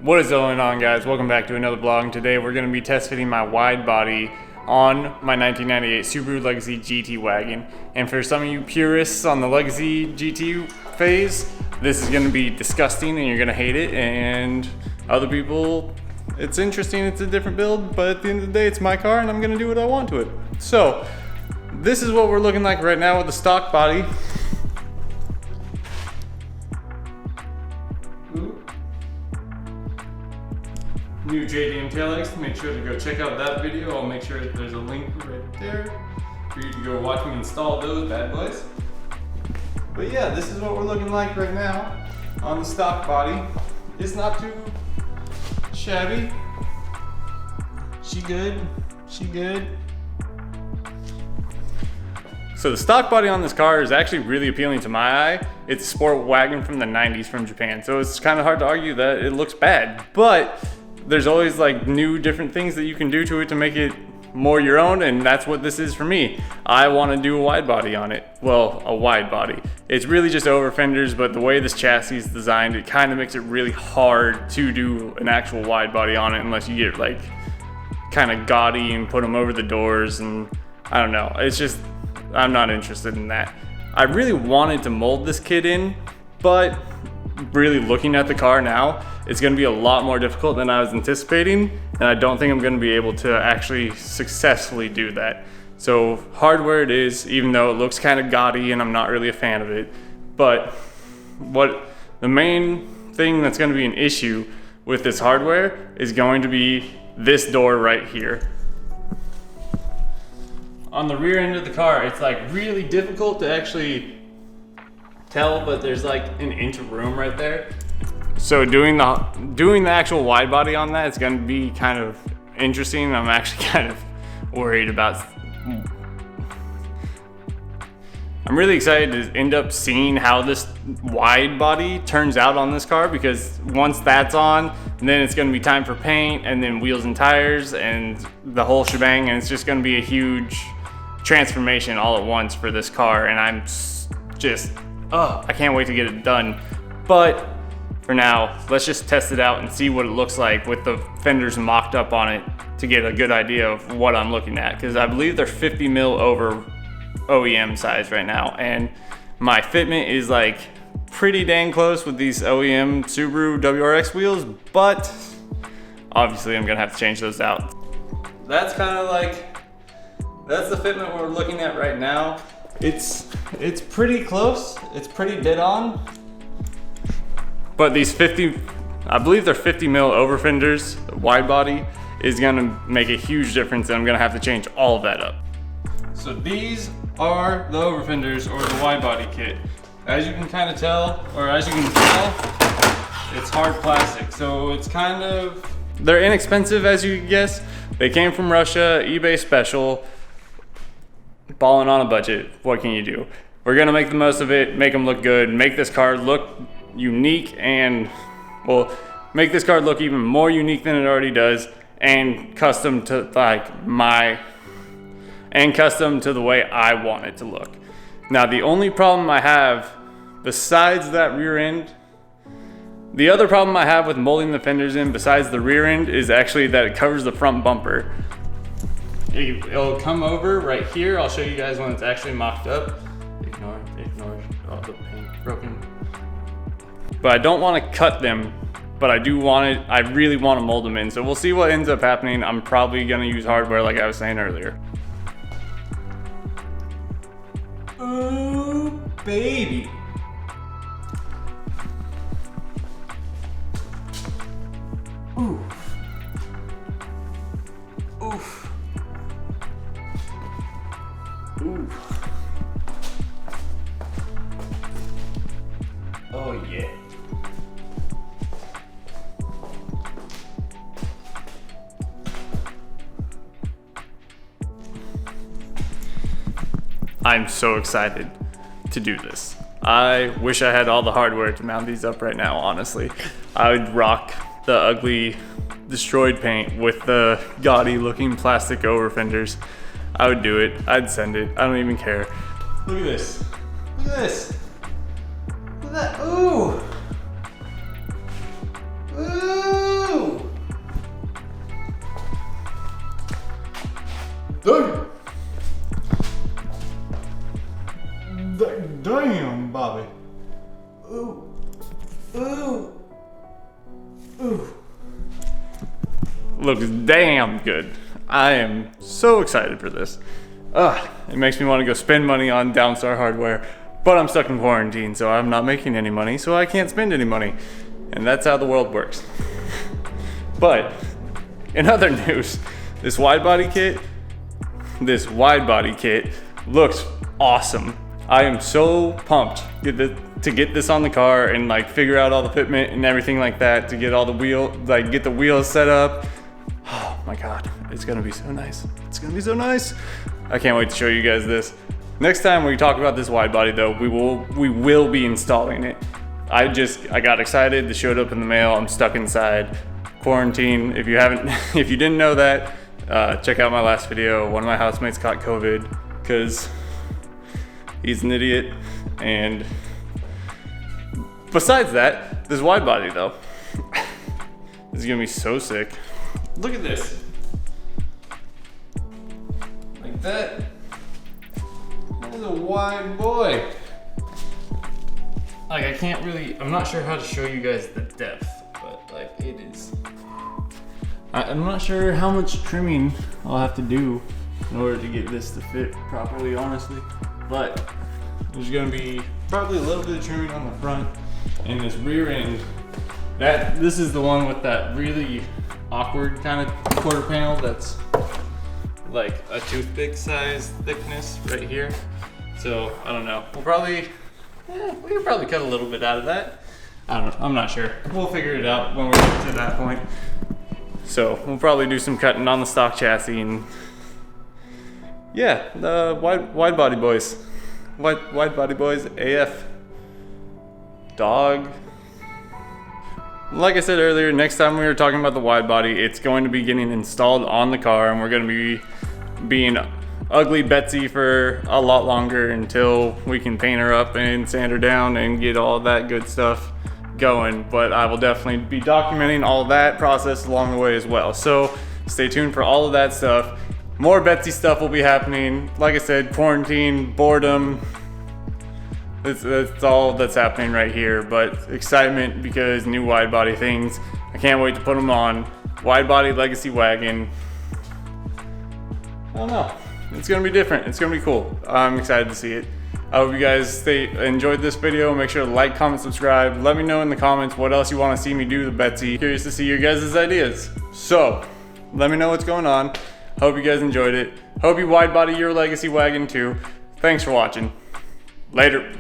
What is going on, guys? Welcome back to another vlog, and today we're going to be test fitting my wide body on my 1998 Subaru Legacy GT wagon. And for some of you purists on the Legacy GT phase, this is going to be disgusting and you're going to hate it, and other people, it's interesting, it's a different build, but at the end of the day, it's my car and I'm going to do what I want to it. So this is what we're looking like right now with the stock body. New JDM taillights. Make sure to go check out that video. I'll make sure that there's a link right there for you to go watch me install those bad boys. But yeah, this is what we're looking like right now on the stock body. It's not too shabby. She good. She good. So the stock body on this car is actually really appealing to my eye. It's a sport wagon from the 90s from Japan, so it's kind of hard to argue that it looks bad, but there's always like new different things that you can do to it to make it more your own, and that's what this is for me. I want to do a wide body on it. Well, a wide body. It's really just over fenders, but the way this chassis is designed, it kind of makes it really hard to do an actual wide body on it unless you get like kind of gaudy and put them over the doors, and I don't know. It's just, I'm not interested in that. I really wanted to mold this kit in, but really looking at the car now, it's going to be a lot more difficult than I was anticipating, and I don't think I'm going to be able to actually successfully do that. So hardware it is, even though it looks kind of gaudy and I'm not really a fan of it. But what the main thing that's going to be an issue with this hardware is going to be this door right here. On the rear end of the car, it's like really difficult to actually tell, but there's like an inch of room right there. So doing the actual wide body on that is going to be kind of interesting. I'm actually kind of worried about. I'm really excited to end up seeing how this wide body turns out on this car, because once that's on, then it's going to be time for paint and then wheels and tires and the whole shebang, and it's just going to be a huge transformation all at once for this car, and I'm just I can't wait to get it done. But for now, let's just test it out and see what it looks like with the fenders mocked up on it to get a good idea of what I'm looking at, because I believe they're 50 mil over OEM size right now, and my fitment is like pretty dang close with these OEM Subaru WRX wheels, but obviously I'm gonna have to change those out. That's kind of like, that's the fitment we're looking at right now. It's pretty close, it's pretty dead on. But these 50, I believe they're 50 mil over fenders, wide body, is gonna make a huge difference, and I'm gonna have to change all of that up. So these are the over fenders, or the wide body kit. As you can kind of tell, or as you can tell, it's hard plastic. So it's kind of, they're inexpensive as you can guess. They came from Russia, eBay special, balling on a budget. What can you do? We're gonna make the most of it, make them look good, make this car look unique, and well, make this car look even more unique than it already does, and custom to custom to the way I want it to look. Now, the only problem I have besides that rear end, the other problem I have with molding the fenders in besides the rear end is actually that it covers the front bumper. It'll come over right here. I'll show you guys when it's actually mocked up. Ignore all the paint broken. But I don't want to cut them, but I really want to mold them in. So we'll see what ends up happening. I'm probably gonna use hardware like I was saying earlier. Ooh, baby. Ooh. Oof. Ooh. Oh yeah. I'm so excited to do this. I wish I had all the hardware to mount these up right now, honestly. I would rock the ugly destroyed paint with the gaudy looking plastic over fenders. I would do it. I'd send it. I don't even care. Look at this. Look at this. Look at that. Ooh. Ooh. Damn, Bobby. Ooh. Ooh. Ooh. Looks damn good. I am so excited for this. It makes me want to go spend money on Downstar hardware, but I'm stuck in quarantine, so I'm not making any money, so I can't spend any money. And that's how the world works. But in other news, this wide body kit looks awesome. I am so pumped to get this on the car and like figure out all the fitment and everything like that, to get all the get the wheels set up. Oh my God, it's gonna be so nice. It's gonna be so nice. I can't wait to show you guys this. Next time we talk about this wide body though, we will be installing it. I got excited, it showed up in the mail, I'm stuck inside. Quarantine, if you didn't know that, check out my last video. One of my housemates caught COVID because he's an idiot. And besides that, this wide body though, this is gonna be so sick. Look at this. Like that. That is a wide boy. Like I'm not sure how to show you guys the depth, but like it is. I'm not sure how much trimming I'll have to do in order to get this to fit properly, honestly. But there's gonna be probably a little bit of trimming on the front and this rear end. This is the one with that really awkward kind of quarter panel that's like a toothpick size thickness right here. So I don't know. We can probably cut a little bit out of that. I don't know. I'm not sure. We'll figure it out when we get to that point. So we'll probably do some cutting on the stock chassis and yeah, the wide body boys. Wide body boys AF. Dog. Like I said earlier, next time we were talking about the wide body, it's going to be getting installed on the car and we're going to be being ugly Betsy for a lot longer until we can paint her up and sand her down and get all that good stuff going. But I will definitely be documenting all that process along the way as well. So stay tuned for all of that stuff. More Betsy stuff will be happening. Like I said, quarantine, boredom, that's all that's happening right here. But excitement because new wide body things. I can't wait to put them on. Wide body Legacy Wagon. I don't know. It's gonna be different. It's gonna be cool. I'm excited to see it. I hope you guys enjoyed this video. Make sure to like, comment, subscribe. Let me know in the comments what else you want to see me do to Betsy. Curious to see your guys' ideas. So let me know what's going on. Hope you guys enjoyed it. Hope you wide body your Legacy Wagon too. Thanks for watching. Later.